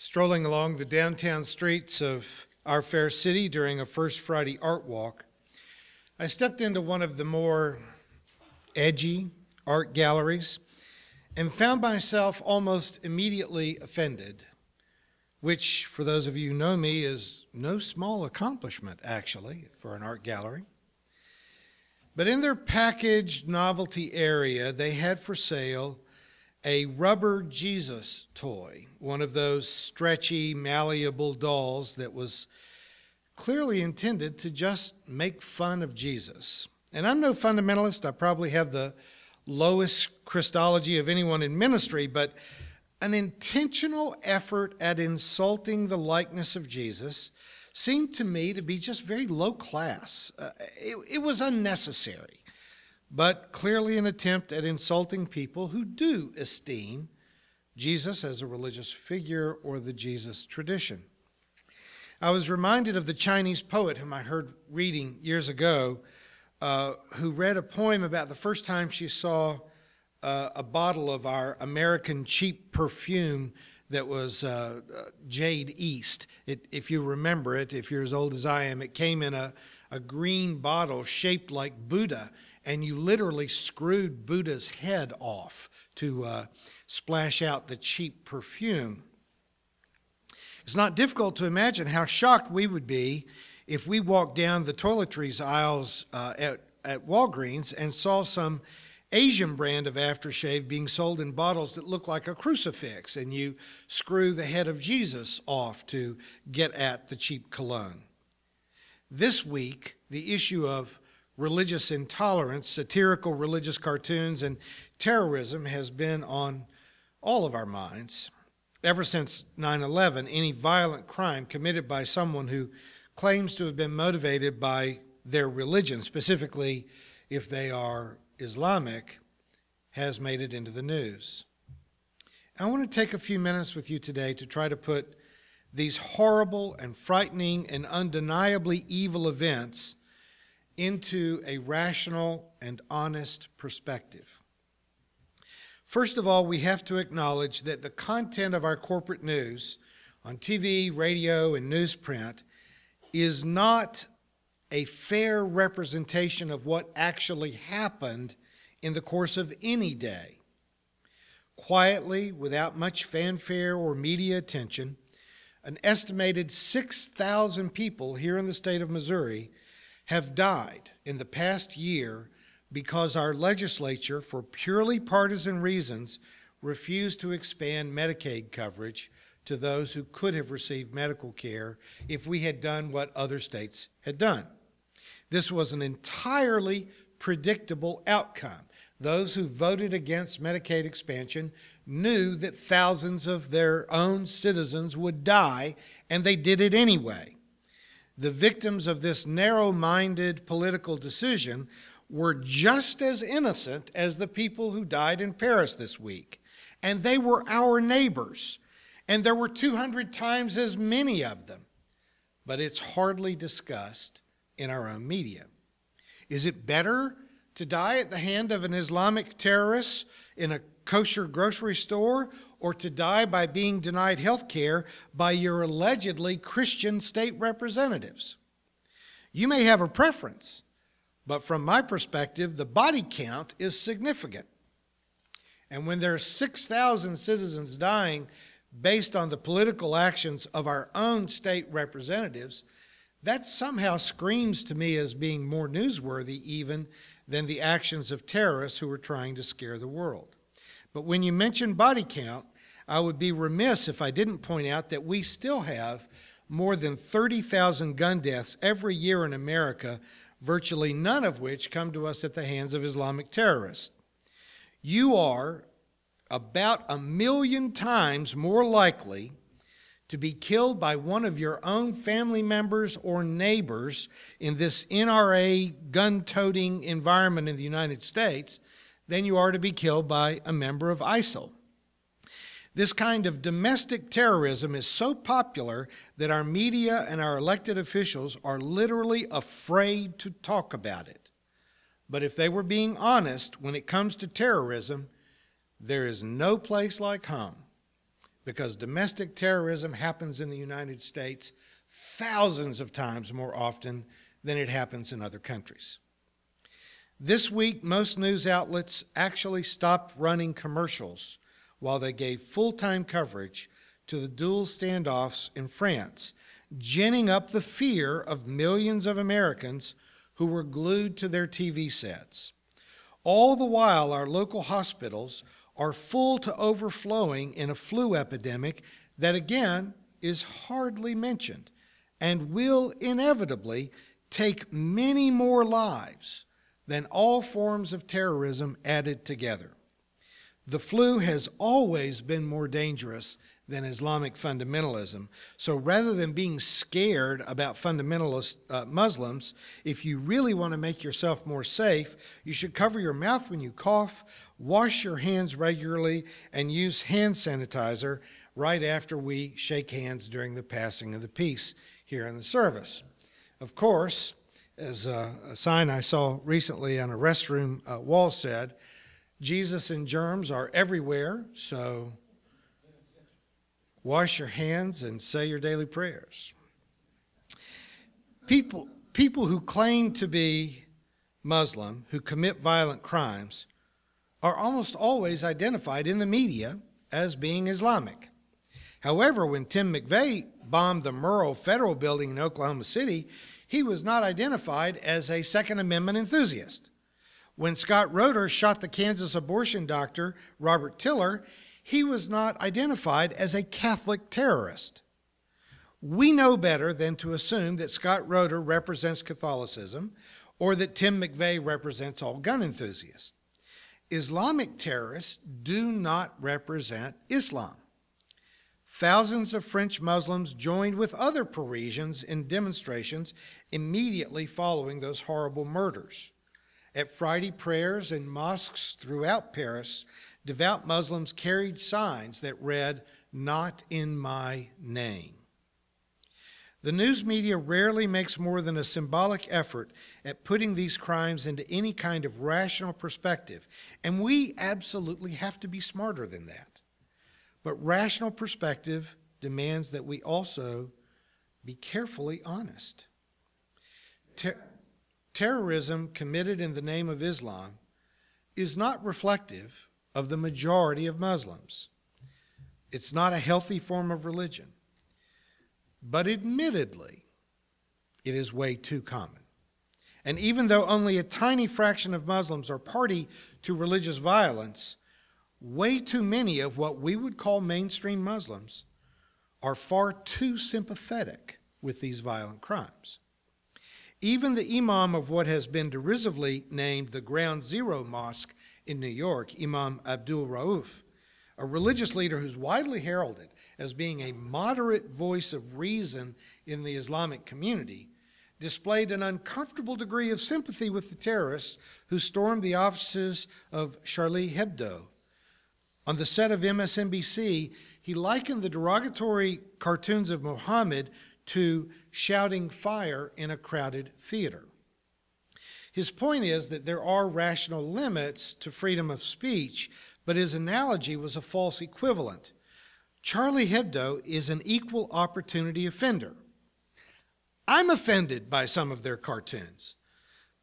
Strolling along the downtown streets of our fair city during a First Friday art walk, I stepped into one of the more edgy art galleries and found myself almost immediately offended, which, for those of you who know me, is no small accomplishment, actually, for an art gallery. But in their packaged novelty area, they had for sale a rubber Jesus toy, one of those stretchy, malleable dolls that was clearly intended to just make fun of Jesus. And I'm no fundamentalist. I probably have the lowest Christology of anyone in ministry, but an intentional effort at insulting the likeness of Jesus seemed to me to be just very low class. It was unnecessary, but clearly an attempt at insulting people who do esteem Jesus as a religious figure or the Jesus tradition. I was reminded of the Chinese poet whom I heard reading years ago, who read a poem about the first time she saw a bottle of our American cheap perfume that was Jade East. If you remember it, if you're as old as I am, it came in a green bottle shaped like Buddha, and you literally screwed Buddha's head off to splash out the cheap perfume. It's not difficult to imagine how shocked we would be if we walked down the toiletries aisles at Walgreens and saw some Asian brand of aftershave being sold in bottles that look like a crucifix, and you screw the head of Jesus off to get at the cheap cologne. This week, the issue of religious intolerance, satirical religious cartoons, and terrorism has been on all of our minds. Ever since 9/11, any violent crime committed by someone who claims to have been motivated by their religion, specifically if they are Islamic, has made it into the news. I want to take a few minutes with you today to try to put these horrible and frightening and undeniably evil events into a rational and honest perspective. First of all, we have to acknowledge that the content of our corporate news on TV, radio, and newsprint is not a fair representation of what actually happened in the course of any day. Quietly, without much fanfare or media attention, an estimated 6,000 people here in the state of Missouri have died in the past year because our legislature, for purely partisan reasons, refused to expand Medicaid coverage to those who could have received medical care if we had done what other states had done. This was an entirely predictable outcome. Those who voted against Medicaid expansion knew that thousands of their own citizens would die, and they did it anyway. The victims of this narrow-minded political decision were just as innocent as the people who died in Paris this week, and they were our neighbors, and there were 200 times as many of them, but it's hardly discussed in our own media. Is it better to die at the hand of an Islamic terrorist in a kosher grocery store, or to die by being denied health care by your allegedly Christian state representatives? You may have a preference, but from my perspective, the body count is significant. And when there are 6,000 citizens dying based on the political actions of our own state representatives, that somehow screams to me as being more newsworthy even than the actions of terrorists who are trying to scare the world. But when you mention body count, I would be remiss if I didn't point out that we still have more than 30,000 gun deaths every year in America, virtually none of which come to us at the hands of Islamic terrorists. You are about 1 million times more likely to be killed by one of your own family members or neighbors in this NRA gun-toting environment in the United States than you are to be killed by a member of ISIL. This kind of domestic terrorism is so popular that our media and our elected officials are literally afraid to talk about it. But if they were being honest, when it comes to terrorism, there is no place like home. because domestic terrorism happens in the United States thousands of times more often than it happens in other countries. This week, most news outlets actually stopped running commercials while they gave full-time coverage to the dual standoffs in France, ginning up the fear of millions of Americans who were glued to their TV sets. All the while, our local hospitals are full to overflowing in a flu epidemic that, again, is hardly mentioned and will inevitably take many more lives than all forms of terrorism added together. The flu has always been more dangerous than Islamic fundamentalism. So rather than being scared about fundamentalist Muslims, if you really want to make yourself more safe, you should cover your mouth when you cough, wash your hands regularly, and use hand sanitizer right after we shake hands during the passing of the peace here in the service. Of course, as a sign I saw recently on a restroom wall said, Jesus and germs are everywhere, so wash your hands and say your daily prayers. People who claim to be Muslim, who commit violent crimes, are almost always identified in the media as being Islamic. However, when Tim McVeigh bombed the Murrah Federal Building in Oklahoma City, he was not identified as a Second Amendment enthusiast. When Scott Roeder shot the Kansas abortion doctor, Robert Tiller, he was not identified as a Catholic terrorist. We know better than to assume that Scott Roeder represents Catholicism or that Tim McVeigh represents all gun enthusiasts. Islamic terrorists do not represent Islam. Thousands of French Muslims joined with other Parisians in demonstrations immediately following those horrible murders. At Friday prayers in mosques throughout Paris, devout Muslims carried signs that read, "Not in my name." The news media rarely makes more than a symbolic effort at putting these crimes into any kind of rational perspective, and we absolutely have to be smarter than that. But rational perspective demands that we also be carefully honest. Terrorism committed in the name of Islam is not reflective of the majority of Muslims. It's not a healthy form of religion. But admittedly, it is way too common. And even though only a tiny fraction of Muslims are party to religious violence, way too many of what we would call mainstream Muslims are far too sympathetic with these violent crimes. Even the imam of what has been derisively named the Ground Zero Mosque in New York, Imam Abdul Rauf, a religious leader who's widely heralded as being a moderate voice of reason in the Islamic community, displayed an uncomfortable degree of sympathy with the terrorists who stormed the offices of Charlie Hebdo. On the set of MSNBC, he likened the derogatory cartoons of Muhammad to shouting fire in a crowded theater. His point is that there are rational limits to freedom of speech, but his analogy was a false equivalent. Charlie Hebdo is an equal opportunity offender. I'm offended by some of their cartoons.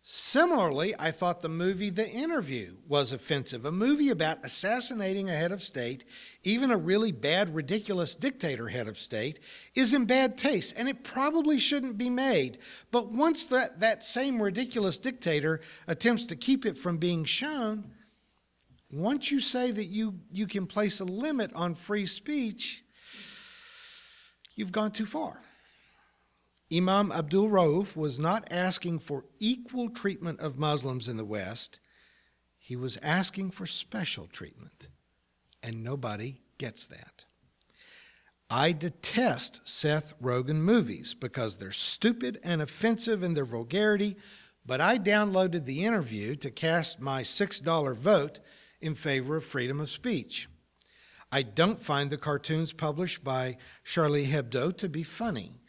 Similarly, I thought the movie The Interview was offensive, a movie about assassinating a head of state, even a really bad, ridiculous dictator head of state, is in bad taste, and it probably shouldn't be made. But once that same ridiculous dictator attempts to keep it from being shown, once you say that you can place a limit on free speech, you've gone too far. Imam Abdul Rauf was not asking for equal treatment of Muslims in the West. He was asking for special treatment, and nobody gets that. I detest Seth Rogen movies because they're stupid and offensive in their vulgarity, but I downloaded The Interview to cast my $6 vote in favor of freedom of speech. I don't find the cartoons published by Charlie Hebdo to be funny.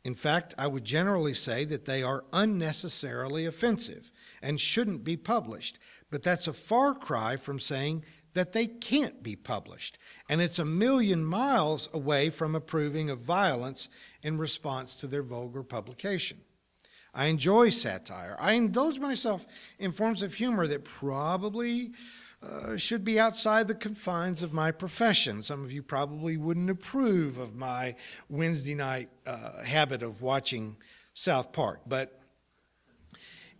In fact, I would generally say that they are unnecessarily offensive and shouldn't be published, but that's a far cry from saying that they can't be published, and it's a million miles away from approving of violence in response to their vulgar publication. I enjoy satire. I indulge myself in forms of humor that probably should be outside the confines of my profession. Some of you probably wouldn't approve of my Wednesday night habit of watching South Park. But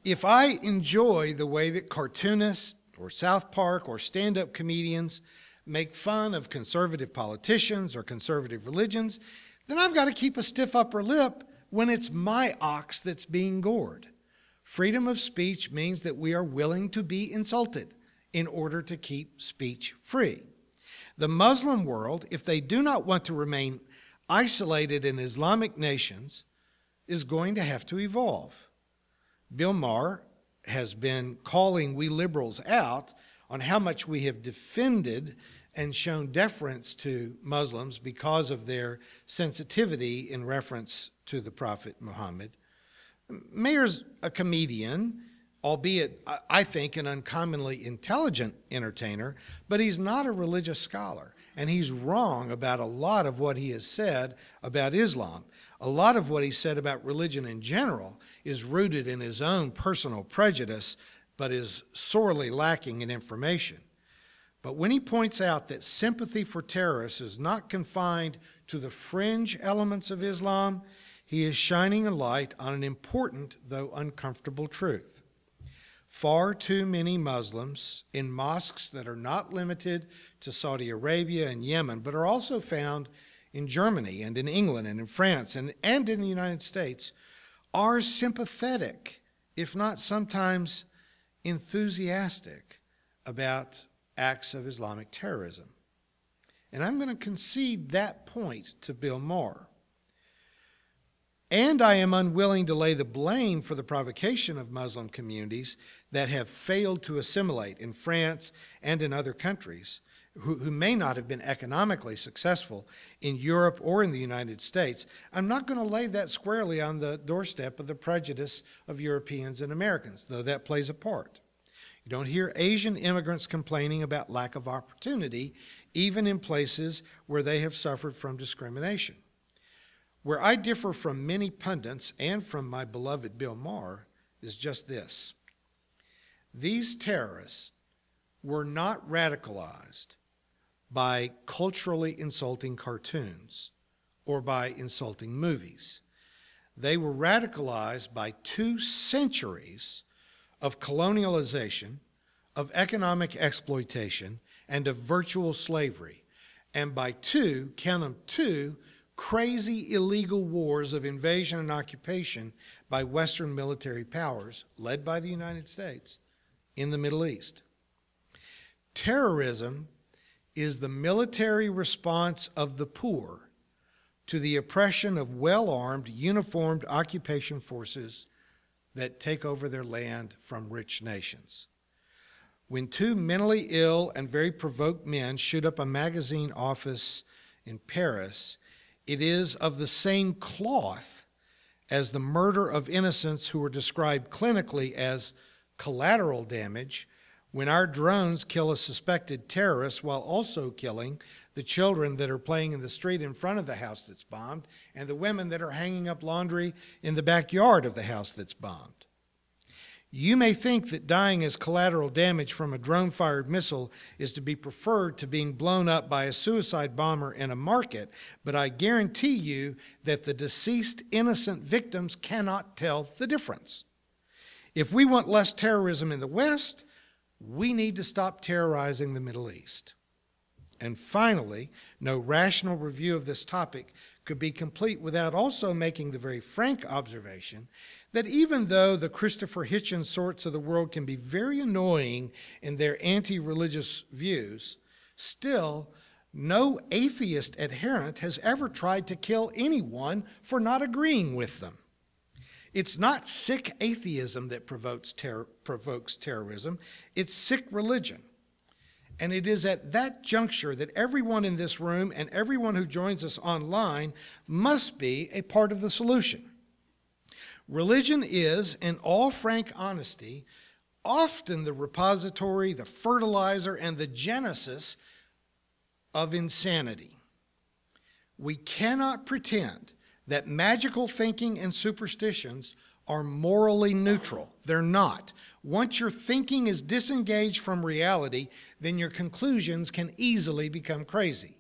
if I enjoy the way that cartoonists or South Park or stand-up comedians make fun of conservative politicians or conservative religions, then I've got to keep a stiff upper lip when it's my ox that's being gored. Freedom of speech means that we are willing to be insulted in order to keep speech free. The Muslim world, if they do not want to remain isolated in Islamic nations, is going to have to evolve. Bill Maher has been calling we liberals out on how much we have defended and shown deference to Muslims because of their sensitivity in reference to the Prophet Muhammad. Maher's a comedian, albeit, I think, an uncommonly intelligent entertainer, but he's not a religious scholar, and he's wrong about a lot of what he has said about Islam. A lot of what he said about religion in general is rooted in his own personal prejudice, but is sorely lacking in information. But when he points out that sympathy for terrorists is not confined to the fringe elements of Islam, he is shining a light on an important, though uncomfortable, truth. Far too many Muslims in mosques that are not limited to Saudi Arabia and Yemen, but are also found in Germany and in England and in France and in the United States, are sympathetic, if not sometimes enthusiastic, about acts of Islamic terrorism. And I'm going to concede that point to Bill Maher. And I am unwilling to lay the blame for the provocation of Muslim communities that have failed to assimilate in France and in other countries, who may not have been economically successful in Europe or in the United States. I'm not going to lay that squarely on the doorstep of the prejudice of Europeans and Americans, though that plays a part. You don't hear Asian immigrants complaining about lack of opportunity, even in places where they have suffered from discrimination. Where I differ from many pundits and from my beloved Bill Maher is just this. These terrorists were not radicalized by culturally insulting cartoons or by insulting movies. They were radicalized by 2 centuries of colonialization, of economic exploitation, and of virtual slavery, and by 2, count them 2, crazy illegal wars of invasion and occupation by Western military powers, led by the United States, in the Middle East. Terrorism is the military response of the poor to the oppression of well-armed, uniformed occupation forces that take over their land from rich nations. When 2 mentally ill and very provoked men shoot up a magazine office in Paris, it is of the same cloth as the murder of innocents who were described clinically as collateral damage when our drones kill a suspected terrorist while also killing the children that are playing in the street in front of the house that's bombed and the women that are hanging up laundry in the backyard of the house that's bombed. You may think that dying as collateral damage from a drone-fired missile is to be preferred to being blown up by a suicide bomber in a market, but I guarantee you that the deceased innocent victims cannot tell the difference. If we want less terrorism in the West, we need to stop terrorizing the Middle East. And finally, no rational review of this topic could be complete without also making the very frank observation that even though the Christopher Hitchens sorts of the world can be very annoying in their anti-religious views, still no atheist adherent has ever tried to kill anyone for not agreeing with them. It's not sick atheism that provokes terrorism, it's sick religion. And it is at that juncture that everyone in this room and everyone who joins us online must be a part of the solution. Religion is, in all frank honesty, often the repository, the fertilizer, and the genesis of insanity. We cannot pretend that magical thinking and superstitions are morally neutral. They're not. Once your thinking is disengaged from reality, then your conclusions can easily become crazy.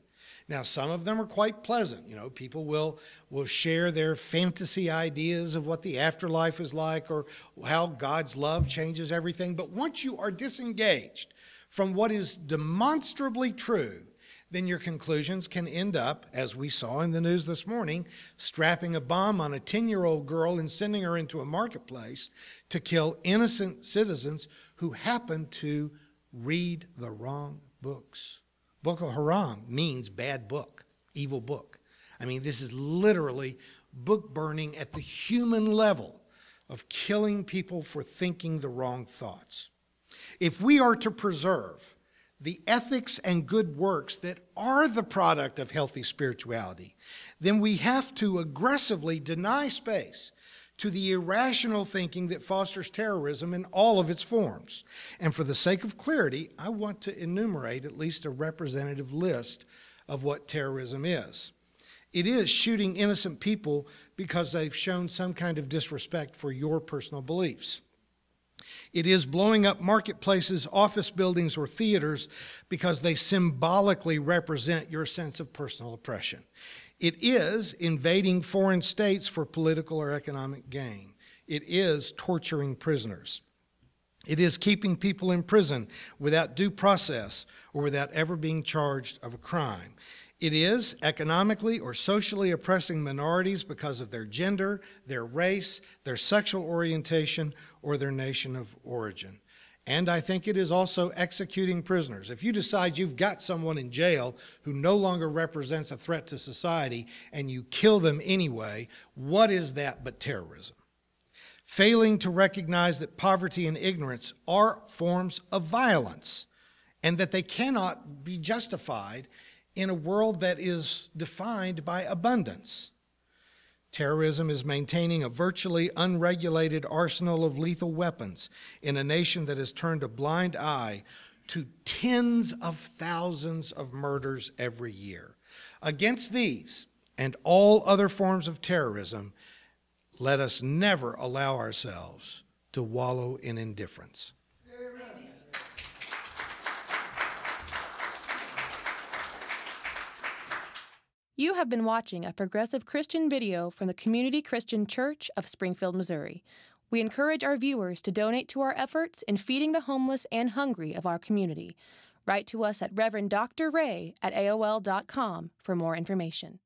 Now, some of them are quite pleasant. You know, people will share their fantasy ideas of what the afterlife is like or how God's love changes everything. But once you are disengaged from what is demonstrably true, then your conclusions can end up, as we saw in the news this morning, strapping a bomb on a 10-year-old girl and sending her into a marketplace to kill innocent citizens who happen to read the wrong books. Boko Haram means bad book, evil book. I mean, this is literally book burning at the human level of killing people for thinking the wrong thoughts. If we are to preserve the ethics and good works that are the product of healthy spirituality, then we have to aggressively deny space to the irrational thinking that fosters terrorism in all of its forms. And for the sake of clarity, I want to enumerate at least a representative list of what terrorism is. It is shooting innocent people because they've shown some kind of disrespect for your personal beliefs. It is blowing up marketplaces, office buildings, or theaters because they symbolically represent your sense of personal oppression. It is invading foreign states for political or economic gain. It is torturing prisoners. It is keeping people in prison without due process or without ever being charged of a crime. It is economically or socially oppressing minorities because of their gender, their race, their sexual orientation, or their nation of origin. And I think it is also executing prisoners. If you decide you've got someone in jail who no longer represents a threat to society and you kill them anyway, what is that but terrorism? Failing to recognize that poverty and ignorance are forms of violence and that they cannot be justified in a world that is defined by abundance. Terrorism is maintaining a virtually unregulated arsenal of lethal weapons in a nation that has turned a blind eye to tens of thousands of murders every year. Against these and all other forms of terrorism, let us never allow ourselves to wallow in indifference. You have been watching a progressive Christian video from the Community Christian Church of Springfield, Missouri. We encourage our viewers to donate to our efforts in feeding the homeless and hungry of our community. Write to us at Rev. Dr. Ray at AOL.com for more information.